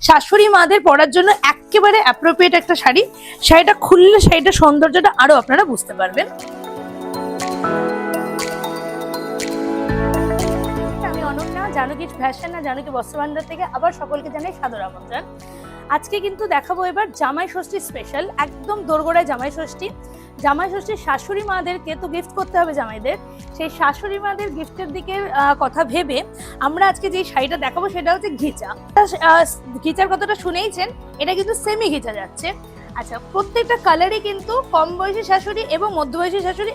শাশুড়ি মাদের পরার জন্য একেবারে অ্যাপ্রোপ্রিয়েট একটা শাড়ি। শাড়িটা খুললে শাড়িটার সৌন্দর্যটা আরো আপনারা বুঝতে পারবেন। আমি অনন্যা, জানকী ফ্যাশন আর জানকী বস্ত্রভান্ডার থেকে আবার সকলকে জানাই সাদর আমন্ত্রণ। আজকে কিন্তু দেখাবো এবার জামাই ষষ্ঠী স্পেশাল, একদম দোরগোড়ায় জামাই ষষ্ঠী। জামাই ষষ্ঠীর শাশুড়ি মাদেরকে তো গিফট করতে হবে জামাইদের, সেই শাশুড়ি মাদের গিফটের দিকে কথা ভেবে আমরা আজকে যে শাড়িটা দেখাবো সেটা হচ্ছে ঘিচা। ঘিচার কথাটা শুনেইছেন, এটা কিন্তু সেমি ঘিচা যাচ্ছে। আচ্ছা, প্রত্যেকটা কালারই কিন্তু কম বয়সী শাশুড়ি এবং মধ্যবয়সী শাশুড়ি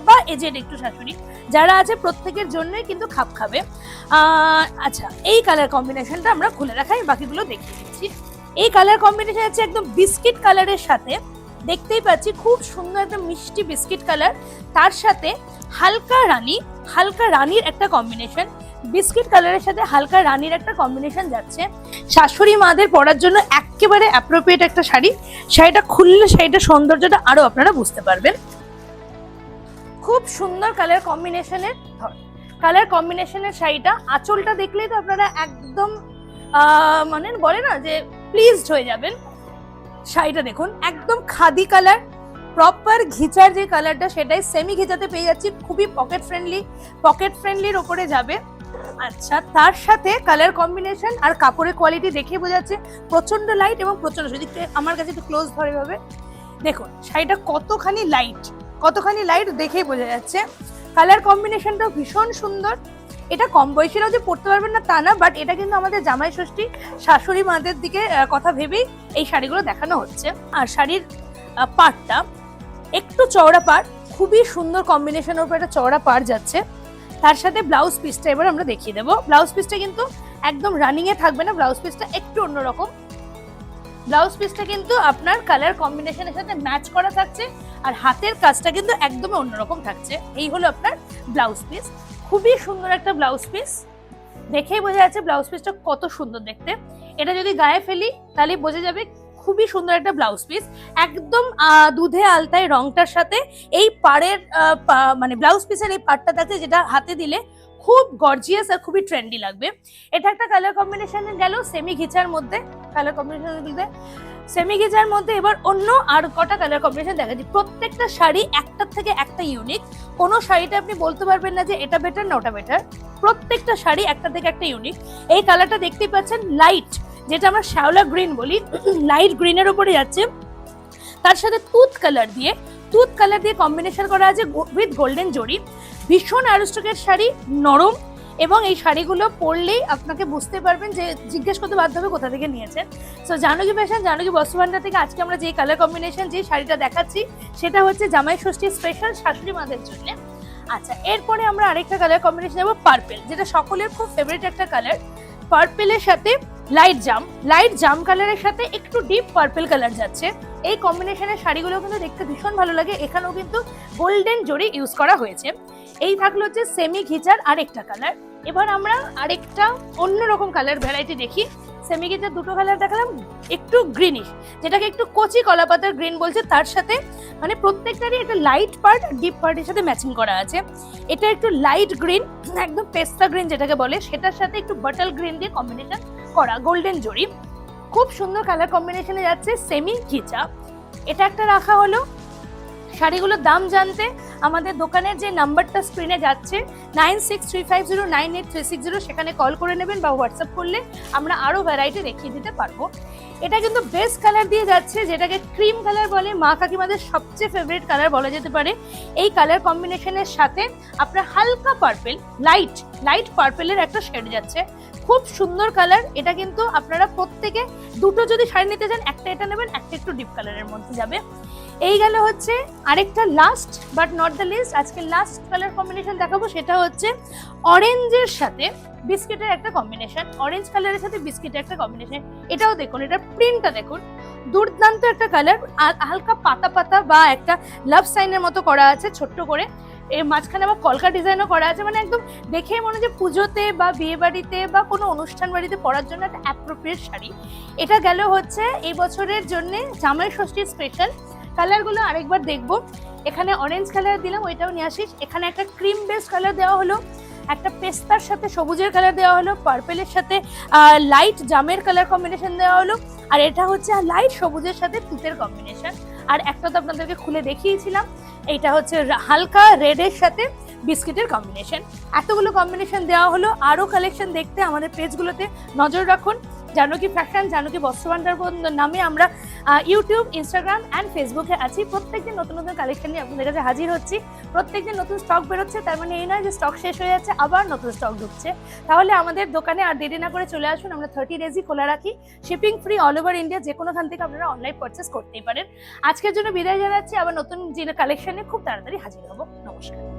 বা এজেড একটু শাশুড়ি যারা আছে প্রত্যেকের জন্যই কিন্তু খাপ খাবে। আচ্ছা, এই কালার কম্বিনেশনটা আমরা খুলে রাখাই, বাকিগুলো দেখিয়ে দিচ্ছি। এই কালার কম্বিনেশন আছে একদম বিস্কিট কালারের সাথে, দেখতেই পাচ্ছি খুব সুন্দর একটা মিষ্টি বিস্কিট কালার, তার সাথে হালকা রানীর একটা কম্বিনেশন। বিস্কিট কালারের সাথে হালকা রানীর একটা কম্বিনেশন যাচ্ছে। শাশুড়ি মাদের পরার জন্য একেবারে অ্যাপ্রোপ্রিয়েট একটা শাড়ি। শাড়িটা খুললে শাড়িটার সৌন্দর্যটা আরো আপনারা বুঝতে পারবেন। খুব সুন্দর কালার কম্বিনেশনের শাড়িটা। আঁচলটা দেখলেই তো আপনারা একদম মানে বলে না যে প্লিজড হয়ে যাবেন। শাড়িটা দেখুন, একদম খাদি কালার, প্রপার ঘিচার যে কালারটা সেটাই সেমি ঘিচাতে পেয়ে যাচ্ছি। খুবই পকেট ফ্রেন্ডলির ওপরে যাবে। আচ্ছা, তার সাথে কালার কম্বিনেশন আর কাপড়ের কোয়ালিটি দেখে বোঝা যাচ্ছে প্রচন্ড লাইট এবং প্রচন্ড, যদি আমার কাছে একটু ক্লোজ ধরে ভাবে দেখুন শাড়িটা কতখানি লাইট দেখেই বোঝা যাচ্ছে। কালার কম্বিনেশনটাও ভীষণ সুন্দর। এটা কম বয়সীরাও যে পড়তে পারবেন না তা না, বাট এটা কিন্তু আমাদের জামাই ষষ্ঠী শাশুড়ি মাদের দিকে কথা ভেবেই এই শাড়িগুলো দেখানো হচ্ছে। আর শাড়ির পাড়টা একটু চওড়া পাড়, খুবই সুন্দর কম্বিনেশনের উপর একটা চওড়া পাড় যাচ্ছে। তার সাথে ব্লাউজ পিসটা এবার আমরা দেখিয়ে দেবো। ব্লাউজ পিসটা কিন্তু একদম রানিং এ থাকবে না, ব্লাউজ পিসটা একটু অন্যরকম। ব্লাউজ পিসটা কিন্তু আপনার কালার কম্বিনেশনের সাথে ম্যাচ করা থাকছে, আর হাতের কাজটা কিন্তু একদমই অন্যরকম থাকছে। এই হলো আপনার ব্লাউজ পিস। খুবই সুন্দর একটা ব্লাউজ পিস, দেখেই বোঝা যাচ্ছে ব্লাউজ পিসটা কত সুন্দর দেখতে। এটা যদি গায়ে ফেলি তাহলে বোঝা যাবে খুবই সুন্দর একটা ব্লাউজ পিস। একদম দুধে আলতায় রংটার সাথে এই পাড়ের মানে ব্লাউজ পিসের এই পাড়টা থাকছে, যেটা হাতে দিলে খুব গর্জিয়াস আর খুবই ট্রেন্ডি লাগবে। এটা একটা কালার কম্বিনেশনে গেল সেমি ঘিচার মধ্যে। এবার অন্য আর কটা কালার কম্বিনেশন দেখা যায়। প্রত্যেকটা শাড়ি একটার থেকে একটা ইউনিক। কোনো শাড়িটা আপনি বলতে পারবেন না যে এটা বেটার না ওটা বেটার। প্রত্যেকটা শাড়ি একটা থেকে একটা ইউনিক। এই কালারটা দেখতেই পাচ্ছেন লাইট, যেটা আমরা শ্যাওলা গ্রিন বলি, লাইট গ্রিনের উপরে যাচ্ছে। তার সাথে তুত কালার দিয়ে কম্বিনেশন করা আছে উইথ গোল্ডেন জরি। ভীষণ অ্যারিস্ট্রিকেট শাড়ি, নরম, এবং এই শাড়িগুলো পরলেই আপনাকে বুঝতে পারবেন যে জিজ্ঞেস করতে বাধ্য হবে কোথা থেকে নিয়েছেন। সো জানকী ফ্যাশন, জানকী বস্ত্রভান্ডার থেকে আজকে আমরা যে কালার কম্বিনেশন যে শাড়িটা দেখাচ্ছি সেটা হচ্ছে জামাই ষষ্ঠী স্পেশাল শাশুড়ি মাদের জন্য। আচ্ছা, এরপরে আমরা আরেকটা কালার কম্বিনেশন নেব পার্পেল, যেটা সকলের খুব ফেভারিট একটা কালার। পার্পেলের সাথে লাইট জাম কালারের সাথে একটু ডিপ পার্পেল কালার যাচ্ছে। এই কম্বিনেশনের শাড়িগুলো কিন্তু দেখতে ভীষণ ভালো লাগে। এখানেও কিন্তু গোল্ডেন জরি ইউজ করা হয়েছে। এই থাকলো হচ্ছে সেমি ঘিচার আরেকটা কালার। এবার আমরা আরেকটা অন্যরকম কালার ভ্যারাইটি দেখি। সেমি ঘিচার দুটো কালার দেখালাম, একটু গ্রিনিশ, যেটাকে একটু কচি কলাপাতার গ্রিন বলছে। তার সাথে মানে প্রত্যেকটারই একটা লাইট পার্ট ডিপ পার্টের সাথে ম্যাচিং করা আছে। এটা একটু লাইট গ্রিন, একদম পেস্তা গ্রিন যেটাকে বলে, সেটার সাথে একটু বাটাল গ্রিন দিয়ে কম্বিনেশন করা গোল্ডেন জরি। খুব সুন্দর কালার কম্বিনেশনে যাচ্ছে সেমি ঘিচা। এটা একটা রাখা হলো। শাড়িগুলোর দাম জানতে আমাদের দোকানের যে নাম্বারটা স্ক্রিনে যাচ্ছে 9635098360, সেখানে কল করে নেবেন বা হোয়াটসঅ্যাপ করলে আমরা আরো ভ্যারাইটি দেখিয়ে দিতে পারবো। এটা কিন্তু বেস্ট কালার দিয়ে যাচ্ছে, যেটাকে ক্রিম কালার বলে, মা কাকিমাদের সবচেয়ে ফেভারিট কালার বলা যেতে পারে। এই কালার কম্বিনেশনের সাথে আপনার হালকা পার্পেল, লাইট পার্পেলের একটা শেড যাচ্ছে। খুব সুন্দর কালার। এটা কিন্তু আপনারা প্রত্যেকে দুটো যদি শাড়ি নিতে চান, একটা এটা নেবেন, একটা একটু ডিপ কালারের মধ্যে যাবে। এই গেল হচ্ছে আরেকটা last but not the least, আজকে লাস্ট কালার কম্বিনেশন দেখাবো। সেটা হচ্ছে অরেঞ্জের সাথে বিস্কিটের একটা কম্বিনেশন, অরেঞ্জ কালারের সাথে বিস্কিটের একটা কম্বিনেশন। এটাও দেখুন, এটা প্রিন্টটা দেখুন, দুর্দান্ত একটা কালার। হালকা পাতা পাতা বা একটা লাভ সাইনের মতো করা আছে ছোট্ট করে। এর মাঝখানে আবার কলকা ডিজাইনও করা আছে, মানে একদম দেখেই মনে হচ্ছে পুজোতে বা বিয়ে বাড়িতে বা কোনো অনুষ্ঠান বাড়িতে পরার জন্য একটা অ্যাপ্রোপ্রিয়েট শাড়ি। এটা গেল হচ্ছে এই বছরের জন্য জামাই ষষ্ঠী স্পেশাল। কালারগুলো আরেকবার দেখবো। এখানে অরেঞ্জ কালার দিলাম, ওইটাও নিয়ে আসিস। এখানে একটা ক্রিম বেস কালার দেওয়া হলো, একটা পেস্তার সাথে সবুজের কালার দেওয়া হলো, পার্পেলের সাথে লাইট জামের কালার কম্বিনেশন দেওয়া হলো, আর এটা হচ্ছে লাইট সবুজের সাথে তুতের কম্বিনেশন। আর একটা তো আপনাদেরকে খুলে দেখিয়েছিলাম, এইটা হচ্ছে হালকা রেডের সাথে বিস্কিটের কম্বিনেশন। এতগুলো কম্বিনেশন দেওয়া হলো। আরো কালেকশন দেখতে আমাদের পেজগুলোতে নজর রাখুন। জানকী ফ্যাশন, জানকী বস্ত্রভান্ডার নামে আমরা ইউটিউব, ইনস্টাগ্রাম অ্যান্ড ফেসবুকে আছি। প্রত্যেকদিন নতুন নতুন কালেকশন নিয়ে আপনাদের কাছে হাজির হচ্ছি। প্রত্যেকদিন নতুন স্টক বেরোচ্ছে, তার মানে এই নয় যে স্টক শেষ হয়ে যাচ্ছে, আবার নতুন স্টক ঢুকছে। তাহলে আমাদের দোকানে আর দেরি না করে চলে আসুন। আমরা 30 ডেজই খোলা রাখি, shipping free all over India. যে কোনোখান থেকে আপনারা অনলাইন পারচেস করতেই পারেন। আজকের জন্য বিদায় জানাচ্ছি, আবার নতুন যে কালেকশনে খুব তাড়াতাড়ি হাজির হবো। নমস্কার।